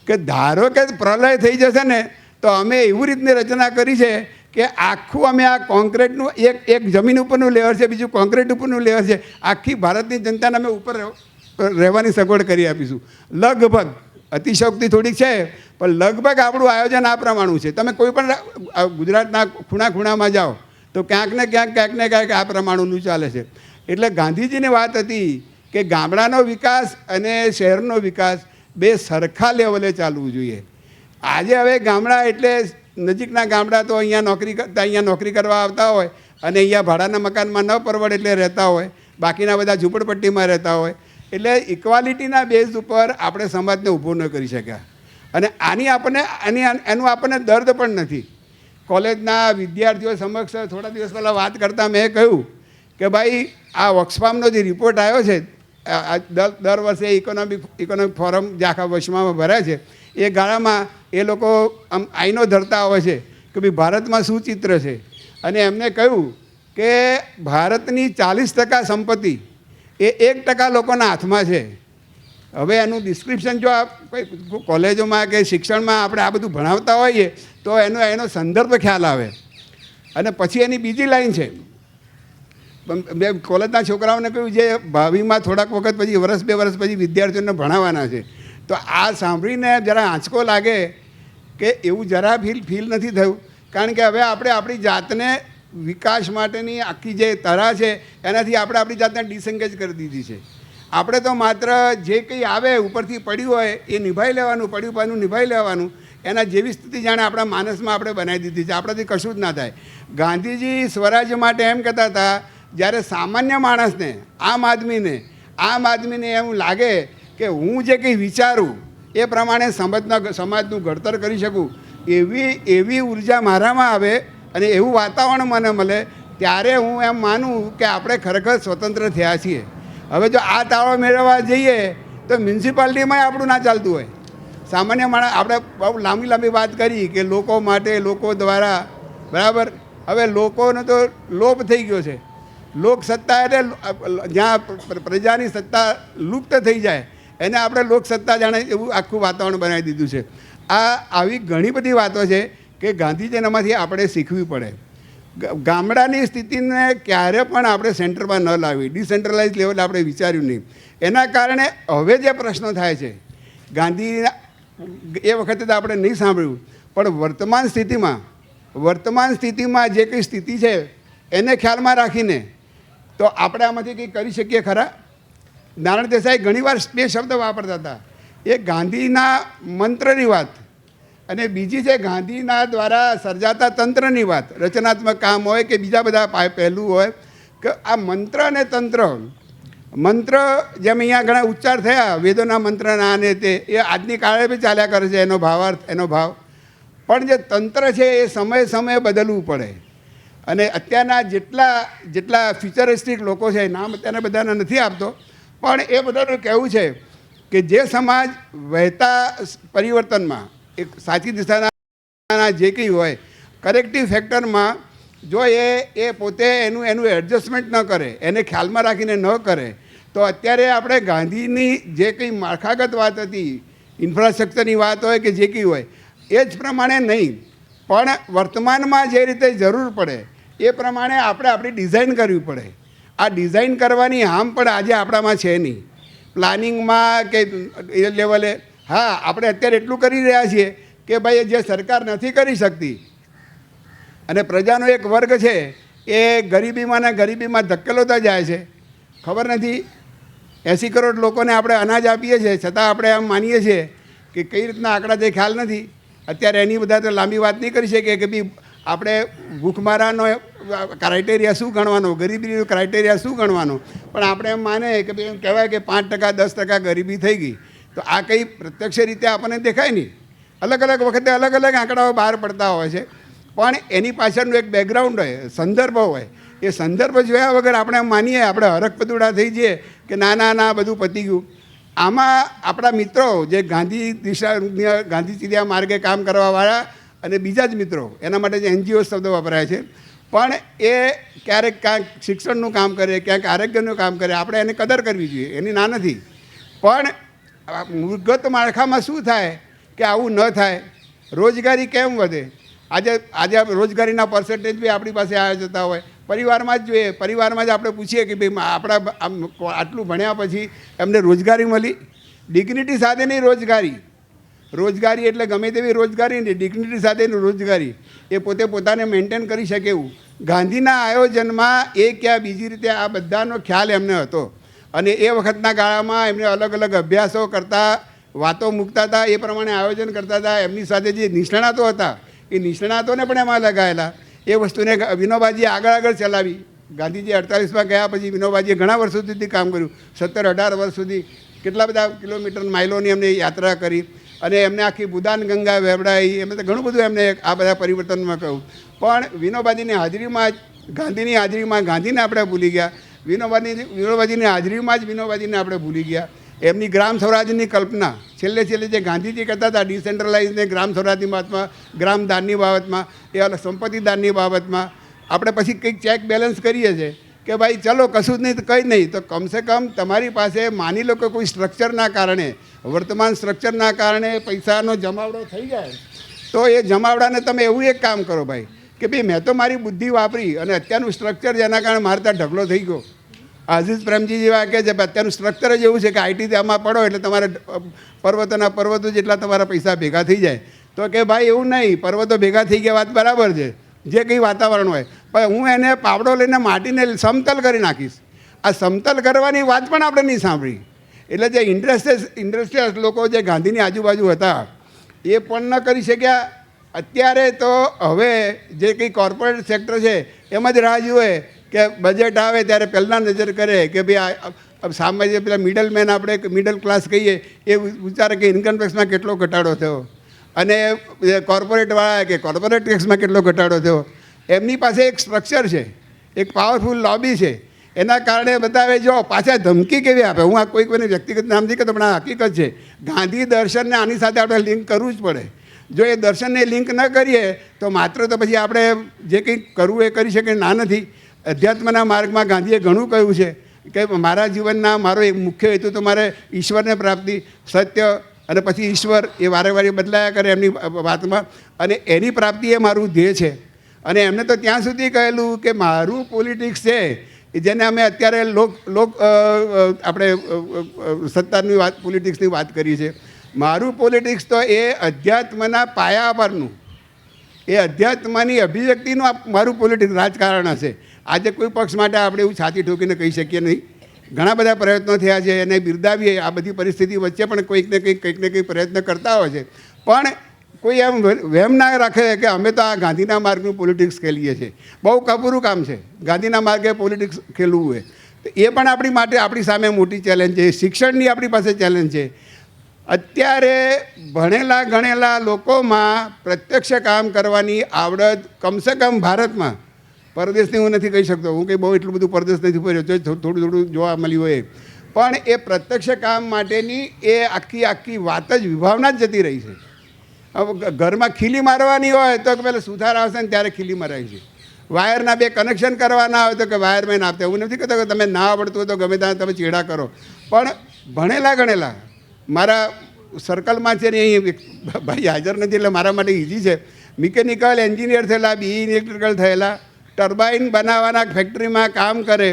કે ધારો કે પ્રલય થઈ જશે ને તો અમે એવી રીતની રચના કરી છે કે આખું અમે આ કોન્ક્રીટનું એક જમીન ઉપરનું લેવર છે, બીજું કોન્ક્રીટ ઉપરનું લેવર છે, આખી ભારતની જનતાને અમે ઉપર રહેવાની સગવડ કરી આપીશું. લગભગ અતિશયોક્તિ થોડીક છે, પણ લગભગ આપણું આયોજન આ પ્રમાણું છે. તમે કોઈ પણ ગુજરાતના ખૂણા ખૂણામાં જાઓ તો ક્યાંક ને ક્યાંક આ પ્રમાણુનું ચાલે છે. એટલે ગાંધીજીની વાત હતી કે ગામડાનો વિકાસ અને શહેરનો વિકાસ બે સરખા લેવલે ચાલવું જોઈએ. આજે હવે ગામડા એટલે નજીકના ગામડા તો અહીંયા નોકરી કરવા આવતા હોય અને અહીંયા ભાડાના મકાનમાં ન પરવડે એટલે રહેતા હોય, બાકીના બધા ઝૂંપડપટ્ટીમાં રહેતા હોય. એટલે ઇક્વાલિટીના બેઝ ઉપર આપણે સમાજને ઊભો ન કરી શક્યા. અને એનું આપણને દર્દ પણ નથી. કોલેજના વિદ્યાર્થીઓ સમક્ષ થોડા દિવસ પહેલાં વાત કરતાં મેં કહ્યું કે ભાઈ આ ઓક્સફામનો જે રિપોર્ટ આવ્યો છે, દર વર્ષે ઇકોનોમિક ફોરમ જે આખા વર્ષમાં ભરાય છે, એ ગાળામાં એ લોકો આમ આઈનો ધરતા હોય છે કે ભાઈ ભારતમાં શું ચિત્ર છે. અને એમને કહ્યું કે ભારતની 40% સંપત્તિ એ 1% લોકોના હાથમાં છે. હવે એનું ડિસ્ક્રિપ્શન જો કોલેજોમાં કે શિક્ષણમાં આપણે આ બધું ભણાવતા હોઈએ તો એનો સંદર્ભ ખ્યાલ આવે. અને પછી એની બીજી લાઈન છે, મેં કોલેજના છોકરાઓને કહ્યું જે ભાવિમાં થોડાક વખત પછી વર્ષ 2 વર્ષ પછી વિદ્યાર્થીઓને ભણાવવાના છે. તો આ સાંભળીને જરા આંચકો લાગે કે એવું જરા ફીલ નથી થયું. કારણ કે હવે આપણે આપણી જાતને વિકાસ માટેની આખી જે તરાહ છે એનાથી આપણે આપણી જાતને ડિસએંગેજ કરી દીધી છે. આપણે તો માત્ર જે કંઈ આવે ઉપરથી પડ્યું હોય એ નિભાવી લેવાનું, પડ્યું પાનું નિભાવી લેવાનું. એના જેવી સ્થિતિ જાણે આપણા માનસમાં આપણે બનાવી દીધી છે. આપણાથી કશું જ ના થાય. ગાંધીજી સ્વરાજ્ય માટે એમ કહેતા હતા, જ્યારે સામાન્ય માણસને, આમ આદમીને એવું લાગે કે હું જે કંઈ વિચારું એ પ્રમાણે સમાજનું ઘડતર કરી શકું, એવી ઉર્જા મારામાં આવે અને એવું વાતાવરણ મને મળે, ત્યારે હું એમ માનું કે આપણે ખરેખર સ્વતંત્ર થયા છીએ. હવે જો આ તાળો મેળવવા જઈએ તો મ્યુનિસિપાલિટીમાં આપણું ના ચાલતું હોય. સામાન્ય માણસ, આપણે બહુ લાંબી વાત કરી કે લોકો માટે, લોકો દ્વારા, બરાબર. હવે લોકોનો તો લોભ થઈ ગયો છે. લોકસત્તા એટલે જ્યાં પ્રજાની સત્તા લુપ્ત થઈ જાય એને આપણે લોકસત્તા જાણે એવું આખું વાતાવરણ બનાવી દીધું છે. આવી ઘણી બધી વાતો છે કે ગાંધીજીનામાંથી આપણે શીખવી પડે. ગામડાની સ્થિતિને ક્યારે પણ આપણે સેન્ટરમાં ન લાવી, ડિસેન્ટ્રલાઇઝ લેવલે આપણે વિચાર્યું નહીં. એના કારણે હવે જે પ્રશ્નો થાય છે, ગાંધીના એ વખતે તો આપણે નહીં સાંભળ્યું, પણ વર્તમાન સ્થિતિમાં જે કંઈ સ્થિતિ છે એને ખ્યાલમાં રાખીને તો આપણે આમાંથી કંઈ કરી શકીએ ખરા? નારાયણ દેસાઈ ઘણીવાર 2 શબ્દ વાપરતા હતા. એક ગાંધીના મંત્રની વાત અને બીજી છે ગાંધીના દ્વારા સર્જાતા તંત્રની વાત. રચનાત્મક કામ હોય કે બીજા બધા પહેલું હોય, કે આ મંત્ર અને તંત્ર, મંત્ર જેમ અહીંયા ઘણા ઉચ્ચાર થયા વેદોના મંત્રના અને તે એ આજની કાળે બી ચાલ્યા કરે છે, એનો ભાવાર્થ, એનો ભાવ. પણ જે તંત્ર છે એ સમયે બદલવું પડે. અને અત્યારના જેટલા ફ્યુચરિસ્ટિક લોકો છે, નામ અત્યારના બધાને નથી આપતો, પણ એ બધાનું કહેવું છે કે જે સમાજ વહેતા પરિવર્તનમાં એક સાચી દિશાના જે કંઈ હોય કરેક્ટિવ ફેક્ટરમાં જો એ પોતે એનું એડજસ્ટમેન્ટ ન કરે, એને ખ્યાલમાં રાખીને ન કરે, તો અત્યારે આપણે ગાંધીની જે કંઈ માળખાગત વાત હતી, ઇન્ફ્રાસ્ટ્રક્ચરની વાત હોય કે જે કંઈ હોય, એ જ પ્રમાણે નહીં, પણ વર્તમાનમાં જે રીતે જરૂર પડે એ પ્રમાણે આપણે આપણી ડિઝાઇન કરવી પડે. આ ડિઝાઇન કરવાની હામ પણ આજે આપણામાં છે નહીં. પ્લાનિંગમાં કે એ લેવલે હા આપણે અત્યારે એટલું કરી રહ્યા છીએ કે ભાઈ જે સરકાર નથી કરી શકતી અને પ્રજાનો એક વર્ગ છે એ ગરીબીમાં ધકેલોતા જાય છે. ખબર નથી 80 કરોડ લોકોને આપણે અનાજ આપીએ છીએ, છતાં આપણે આમ માનીએ છીએ કે કઈ રીતના આંકડા તે ખ્યાલ નથી. અત્યારે એની બધા તો લાંબી વાત નહીં કરી શકીએ કે ભાઈ આપણે ભૂખમારાનો ક્રાઇટેરિયા શું ગણવાનો, ગરીબીનો ક્રાઇટેરિયા શું ગણવાનો, પણ આપણે એમ માને કે ભાઈ એમ કહેવાય કે 5% 10% ગરીબી થઈ ગઈ. તો આ કંઈ પ્રત્યક્ષ રીતે આપણને દેખાય નહીં. અલગ વખતે અલગ આંકડાઓ બહાર પડતા હોય છે, પણ એની પાછળનું એક બેકગ્રાઉન્ડ હોય, સંદર્ભ હોય. એ સંદર્ભ જોયા વગર આપણે એમ માનીએ, આપણે હરખપદુડા થઈ જઈએ કે ના બધું પતી ગયું. આમાં આપણા મિત્રો જે ગાંધી ચીડિયા માર્ગે કામ કરવાવાળા અને બીજા જ મિત્રો, એના માટે જે NGO શબ્દ વપરાય છે, પણ એ ક્યારેક ક્યાંક શિક્ષણનું કામ કરે, ક્યાંક આરોગ્યનું કામ કરે, આપણે એને કદર કરવી જોઈએ, એની ના નથી. પણ મૂળગત માળખામાં શું થાય કે આવું ન થાય? રોજગારી કેમ વધે? આજે રોજગારીના પર્સન્ટેજ બી આપણી પાસે આવ્યા જતા હોય. પરિવારમાં જ જોઈએ, પરિવારમાં જ આપણે પૂછીએ કે ભાઈ આપણા આટલું ભણ્યા પછી એમને રોજગારી મળી? ડિગ્નિટી સાથેની રોજગારી એટલે ગમે તેવી રોજગારી નહીં, ડિગ્નિટી સાથેની રોજગારી એ પોતે પોતાને મેન્ટેન કરી શકે એવું. ગાંધીના આયોજનમાં એ ક્યાં બીજી રીતે આ બધાનો ખ્યાલ એમને હતો અને એ વખતના ગાળામાં એમને અલગ અલગ અભ્યાસો કરતા, વાતો મૂકતા હતા, એ પ્રમાણે આયોજન કરતા હતા. એમની સાથે જે નિષ્ણાતો હતા એ નિષ્ણાતોને પણ એમાં લગાવેલા. એ વસ્તુને વિનોબાજીએ આગળ ચલાવી. ગાંધીજી 48માં ગયા પછી વિનોબાજીએ ઘણા વર્ષો સુધી કામ કર્યું, 17-18 વર્ષ સુધી કેટલા બધા કિલોમીટર માઇલોની એમને યાત્રા કરી અને એમને આખી બુદાન ગંગા વેવડાવી. એમને તો ઘણું બધું એમને આ બધા પરિવર્તનમાં કહ્યું. પણ વિનોબાજીની હાજરીમાં જ, ગાંધીની હાજરીમાં ગાંધીને આપણે ભૂલી ગયા, વિનોબાજીની હાજરીમાં જ વિનોબાજીને આપણે ભૂલી ગયા. એમની ગ્રામ સ્વરાજની કલ્પના છેલ્લે જે ગાંધીજી કહેતા હતા ડિસેન્ટ્રલાઇઝને ગ્રામ સ્વરાજની બાબતમાં, ગ્રામદાનની બાબતમાં, એ અલગ સંપત્તિદાનની બાબતમાં આપણે પછી કંઈક ચેક બેલેન્સ કરીએ છીએ કે ભાઈ ચલો કશું જ નહીં તો કંઈ નહીં, તો કમસે કમ તમારી પાસે માની લો કે કોઈ સ્ટ્રક્ચરના કારણે, વર્તમાન સ્ટ્રક્ચરના કારણે પૈસાનો જમાવડો થઈ જાય તો એ જમાવડાને તમે એવું એક કામ કરો ભાઈ કે ભાઈ મેં તો મારી બુદ્ધિ વાપરી અને અત્યારનું સ્ટ્રક્ચર જેના કારણે મારે ત્યાં ઢગલો થઈ ગયો. આઝીઝ પ્રેમજી જેવા કહે છે અત્યારનું સ્ટ્રક્ચર જ એવું છે કે આઈટી આમાં પડો એટલે તમારે પર્વતો જેટલા તમારા પૈસા ભેગા થઈ જાય. તો કે ભાઈ એવું નહીં, પર્વતો ભેગા થઈ ગયા વાત બરાબર છે, જે કંઈ વાતાવરણ હોય, પણ હું એને પાવડો લઈને માટીને સમતલ કરી નાખીશ. આ સમતલ કરવાની વાત પણ આપણે નહીં સાંભળી. એટલે જે ઇન્ડસ્ટ્રીયલ લોકો જે ગાંધીની આજુબાજુ હતા એ પણ ન કરી શક્યા. અત્યારે તો હવે જે કંઈ કોર્પોરેટ સેક્ટર છે એમ જ રાહ જુએ કે બજેટ આવે ત્યારે પહેલાં નજર કરે કે ભાઈ આ સામાન્ય પેલા મિડલમેન, આપણે મિડલ ક્લાસ કહીએ, એ વિચારે કે ઇન્કમ ટેક્સમાં કેટલો ઘટાડો થયો અને કોર્પોરેટવાળા કે કોર્પોરેટ ટેક્સમાં કેટલો ઘટાડો થયો. એમની પાસે એક સ્ટ્રક્ચર છે, એક પાવરફુલ લોબી છે, એના કારણે બતાવે. જો પાછા ધમકી કેવી આપે, હું આ કોઈને વ્યક્તિગત નામ નથી કહેતો પણ આ હકીકત છે. ગાંધી દર્શનને આની સાથે આપણે લિંક કરવું જ પડે. જો એ દર્શનને લિંક ન કરીએ તો માત્ર તો પછી આપણે જે કંઈ કરવું એ કરી શકીએ ના નથી. અધ્યાત્મના માર્ગમાં ગાંધીએ ઘણું કહ્યું છે કે મારા જીવનના મારો એક મુખ્ય હેતુ તો મારે ઈશ્વરને પ્રાપ્તિ, સત્ય અને પછી ઈશ્વર એ વારે બદલાયા કરે એમની વાતમાં, અને એની પ્રાપ્તિ એ મારું ધ્યેય છે. અને એમને તો ત્યાં સુધી કહેલું કે મારું પોલિટિક્સ છે, જેને અમે અત્યારે આપણે સત્તાની વાત, પોલિટિક્સની વાત કરી છે. મારું પોલિટિક્સ તો એ અધ્યાત્મના પાયા પરનું, એ અધ્યાત્મની અભિવ્યક્તિનું મારું પોલિટિક્સ રાજકારણ હશે. આજે કોઈ પક્ષ માટે આપણે એવું છાતી ઠોકીને કહી શકીએ નહીં. ઘણા બધા પ્રયત્નો થયા છે એને બિરદાવીએ. આ બધી પરિસ્થિતિ વચ્ચે પણ કંઈક ને કંઈક પ્રયત્ન કરતા હોય છે. પણ કોઈ એમ વહેમ ના રાખે કે અમે તો આ ગાંધીના માર્ગનું પોલિટિક્સ ખેલીએ છીએ. બહુ કપરું કામ છે ગાંધીના માર્ગે પોલિટિક્સ ખેલવું હોય. એ પણ આપણી માટે, આપણી સામે મોટી ચેલેન્જ છે. શિક્ષણની આપણી પાસે ચેલેન્જ છે. અત્યારે ભણેલા ગણેલા લોકોમાં પ્રત્યક્ષ કામ કરવાની આવડત કમસે કમ ભારતમાં, પરદેશની હું નથી કહી શકતો, હું કંઈ બહુ એટલું બધું પરદેશ નથી ફર્યો, થોડું જોવા મળ્યું હોય, પણ એ પ્રત્યક્ષ કામ માટેની એ આખી વાત જ વિભાવના જ જતી રહી છે. હવે ઘરમાં ખીલી મારવાની હોય તો પહેલાં સુથાર આવશે ને ત્યારે ખીલી મરાય છે. વાયરના 2 કનેક્શન કરવાના હોય તો કે વાયરમેન આપતા. એવું નથી કહેતો કે તમે ના આવડતું હોય તો ગમે ત્યાં તમે ચેડા કરો, પણ ભણેલા ગણેલા મારા સર્કલમાં છે ને, અહીં ભાઈ હાજર નથી એટલે મારા માટે ઇઝી છે. મિકેનિકલ એન્જિનિયર થયેલા, BE ઇલેક્ટ્રિકલ થયેલા, ટર્બાઇન બનાવવાના ફેક્ટરીમાં કામ કરે,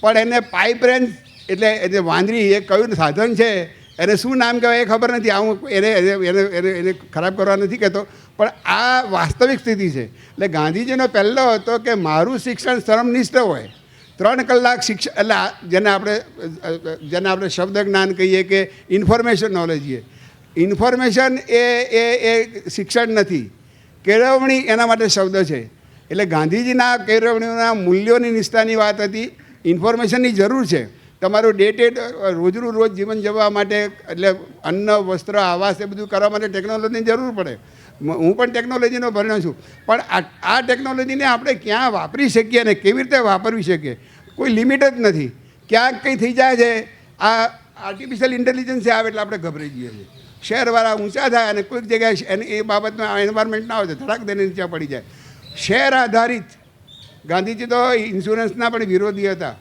પણ એને પાઇપ રેન્જ એટલે જે વાંદરી એ કયું સાધન છે એને શું નામ કહેવાય એ ખબર નથી. હું એને ખરાબ કરવા નથી કહેતો, પણ આ વાસ્તવિક સ્થિતિ છે. એટલે ગાંધીજીનો પહેલો હતો કે મારું શિક્ષણ શ્રમનિષ્ઠ હોય. 3 કલાક શિક્ષણ, એટલે જેને આપણે શબ્દ જ્ઞાન કહીએ કે ઇન્ફોર્મેશન નોલેજ. ઇન્ફોર્મેશન એ શિક્ષણ નથી, કેળવણી એના માટે શબ્દ છે. એટલે ગાંધીજીના કેળવણીના મૂલ્યોની નિષ્ઠાની વાત હતી. ઇન્ફોર્મેશનની જરૂર છે તમારું રોજનું રોજ જીવન જીવવા માટે. એટલે અન્ન, વસ્ત્ર, આવાસ એ બધું કરવા માટે ટેકનોલોજીની જરૂર પડે. હું પણ ટેકનોલોજીનો ભણ્યો છું, પણ આ ટેકનોલોજીને આપણે ક્યાં વાપરી શકીએ અને કેવી રીતે વાપરવી શકીએ કોઈ લિમિટ જ નથી. ક્યાંક કંઈ થઈ જાય છે, આ આર્ટિફિશિયલ ઇન્ટેલિજન્સ આવે એટલે આપણે ગભરાઈ જઈએ છીએ. શહેરવાળા ઊંચા થાય અને કોઈક જગ્યાએ એ બાબતમાં એન્વાયરમેન્ટ ના હોય તો ધડાક દઈને નીચે પડી જાય. શહેર આધારિત, ગાંધીજી તો ઇન્સ્યોરન્સના પણ વિરોધી હતા.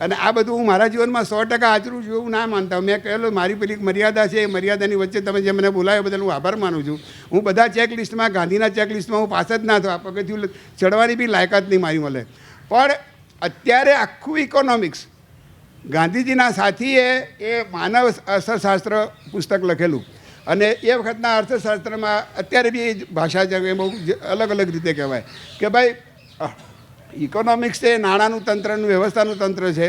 અને આ બધું હું મારા જીવનમાં 100% આચરું છું એવું ના માનતા. મેં કહેલું મારી પેલી એક મર્યાદા છે, એ મર્યાદાની વચ્ચે તમે જે મને બોલાવ્યો બદલ હું આભાર માનું છું. હું બધા ચેકલિસ્ટમાં, ગાંધીના ચેકલિસ્ટમાં હું પાસ જ ના થયો. આ પગથિયું ચડવાની બી લાયકાત નહીં મારી મળે. પણ અત્યારે આખું ઇકોનોમિક્સ ગાંધીજીના સાથીએ એ માનવ અર્થશાસ્ત્ર પુસ્તક લખેલું, અને એ વખતના અર્થશાસ્ત્રમાં અત્યારે બી એ ભાષા છે એ બહુ અલગ અલગ રીતે કહેવાય કે ભાઈ ઇકોનોમિક્સ એ નાણાંનું તંત્રનું, વ્યવસ્થાનું તંત્ર છે,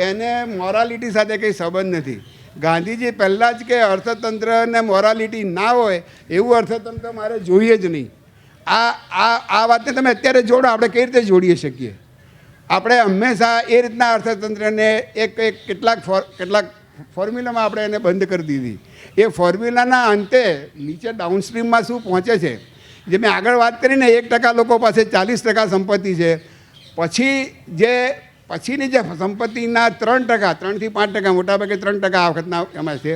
એને મોરાલિટી સાથે કંઈ સંબંધ નથી. ગાંધીજી પહેલાં જ કે અર્થતંત્રને મોરાલિટી ના હોય એવું અર્થતંત્ર મારે જોઈએ જ નહીં. આ વાતને તમે અત્યારે જોડો, આપણે કઈ રીતે જોડી શકીએ? આપણે હંમેશા એ રીતના અર્થતંત્રને કેટલાક ફોર્મ્યુલામાં આપણે એને બંધ કરી દીધી. એ ફોર્મ્યુલાના અંતે નીચે ડાઉનસ્ટ્રીમમાં શું પહોંચે છે, જે મેં આગળ વાત કરીને 1% લોકો પાસે 40% સંપત્તિ છે, પછીની જે સંપત્તિના 3%, 3 થી 5%, મોટાભાગે 3% આ વખતના એમાં છે,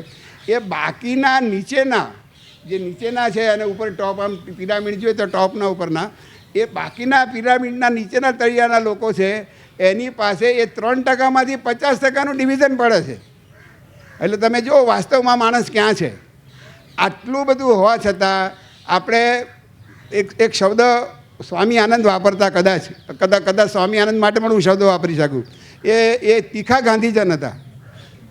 એ બાકીના નીચેના છે અને ઉપર ટોપ, આમ પિરામિડ જોઈએ તો ટોપના ઉપરના, એ બાકીના પિરામિડના નીચેના તળિયાના લોકો છે, એની પાસે એ 3%માંથી 50%નું ડિવિઝન પડે છે. એટલે તમે જો વાસ્તવમાં માણસ ક્યાં છે. આટલું બધું હોવા છતાં આપણે એક શબ્દ સ્વામી આનંદ વાપરતા, કદાચ સ્વામી આનંદ માટે પણ હું શબ્દ વાપરી શકું. એ તીખા ગાંધીજન હતા,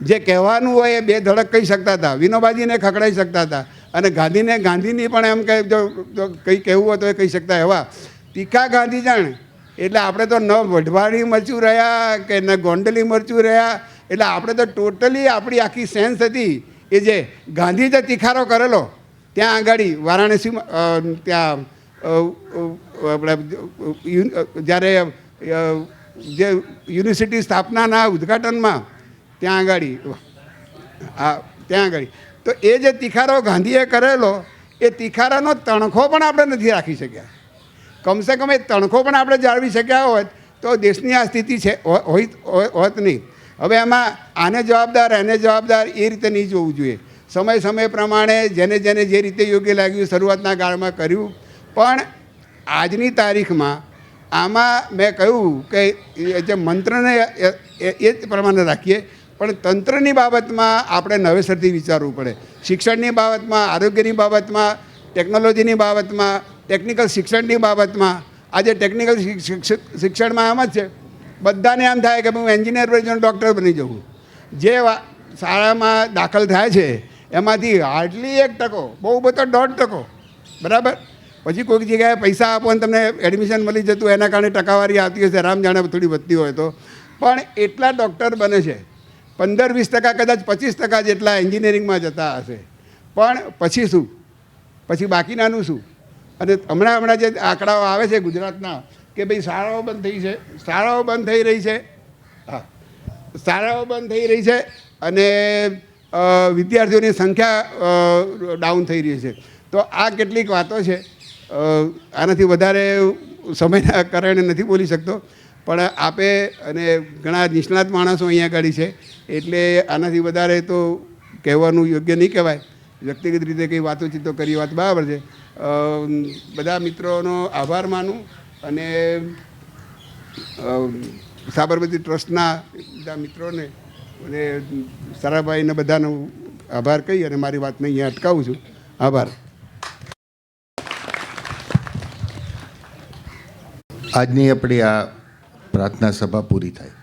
જે કહેવાનું હોય એ 2 ધડક કહી શકતા હતા, વિનોબાજીને ખકડાઈ શકતા હતા, અને ગાંધીની પણ એમ કે જો કંઈ કહેવું હોય તો એ કહી શકતા એવા તીખા ગાંધીજન. એટલે આપણે તો ન વઢવાણી મરચું રહ્યા કે ન ગોંડલી મરચું રહ્યા, એટલે આપણે તો ટોટલી આપણી આખી સેન્સ હતી એ જે ગાંધીએ તીખારો કરેલો ત્યાં આગળ વારાણસીમાં, ત્યાં આપણે જ્યારે જે યુનિવર્સિટી સ્થાપનાના ઉદ્ઘાટનમાં ત્યાં આગળ તો એ જે તિખારો ગાંધીએ કરેલો, એ તિખારાનો તણખો પણ આપણે નથી રાખી શક્યા. કમસે કમ એ તણખો પણ આપણે જાળવી શક્યા હોત તો દેશની આ સ્થિતિ છે હોત નહીં. હવે એમાં આને જવાબદાર, એને જવાબદાર એ રીતે નહીં જોવું જોઈએ. સમય પ્રમાણે જેને જે રીતે યોગ્ય લાગ્યું શરૂઆતના કાળમાં કર્યું. પણ આજની તારીખમાં આમાં મેં કહ્યું કે જે મંત્રને એ જ પ્રમાણે રાખીએ, પણ તંત્રની બાબતમાં આપણે નવેસરથી વિચારવું પડે. શિક્ષણની બાબતમાં, આરોગ્યની બાબતમાં, ટેકનોલોજીની બાબતમાં, ટેકનિકલ શિક્ષણની બાબતમાં. આજે ટેકનિકલ શિક્ષણમાં એમ જ છે, બધાને એમ થાય કે હું એન્જિનિયર બની જાઉં, ડૉક્ટર બની જાઉં. જે શાળામાં દાખલ થાય છે એમાંથી હાર્ડલી 1%, બહુ બધો 1.5%, બરાબર. પછી કોઈક જગ્યાએ પૈસા આપો અને તમને એડમિશન મળી જતું, એના કારણે ટકાવારી આવતી હશે, રામ જાણે થોડી વધતી હોય તો. પણ એટલા ડૉક્ટર બને છે, 15-20%, કદાચ 25% જેટલા એન્જિનિયરિંગમાં જતા હશે. પણ પછી શું? પછી બાકીનાનું શું? અને હમણાં જે આંકડાઓ આવે છે ગુજરાતના કે ભાઈ શાળાઓ બંધ થઈ છે, શાળાઓ બંધ થઈ રહી છે અને વિદ્યાર્થીઓની સંખ્યા ડાઉન થઈ રહી છે. તો આ કેટલીક વાતો છે. આનાથી વધારે સમયના કારણે નથી બોલી શકતો, પણ આપે અને ઘણા નિષ્ણાત માણસો અહીંયા આગળ છે, એટલે આનાથી વધારે તો કહેવાનું યોગ્ય નહીં કહેવાય. વ્યક્તિગત રીતે કંઈ વાતોચીતો કરી વાત બરાબર છે. બધા મિત્રોનો આભાર માનું અને સાબરમતી ટ્રસ્ટના બધા મિત્રોને અને સારાભાઈને બધાનો આભાર કહી અને મારી વાતને અહીંયા અટકાવું છું. આભાર. આજની આપણી આ પ્રાર્થના સભા પૂરી થાય.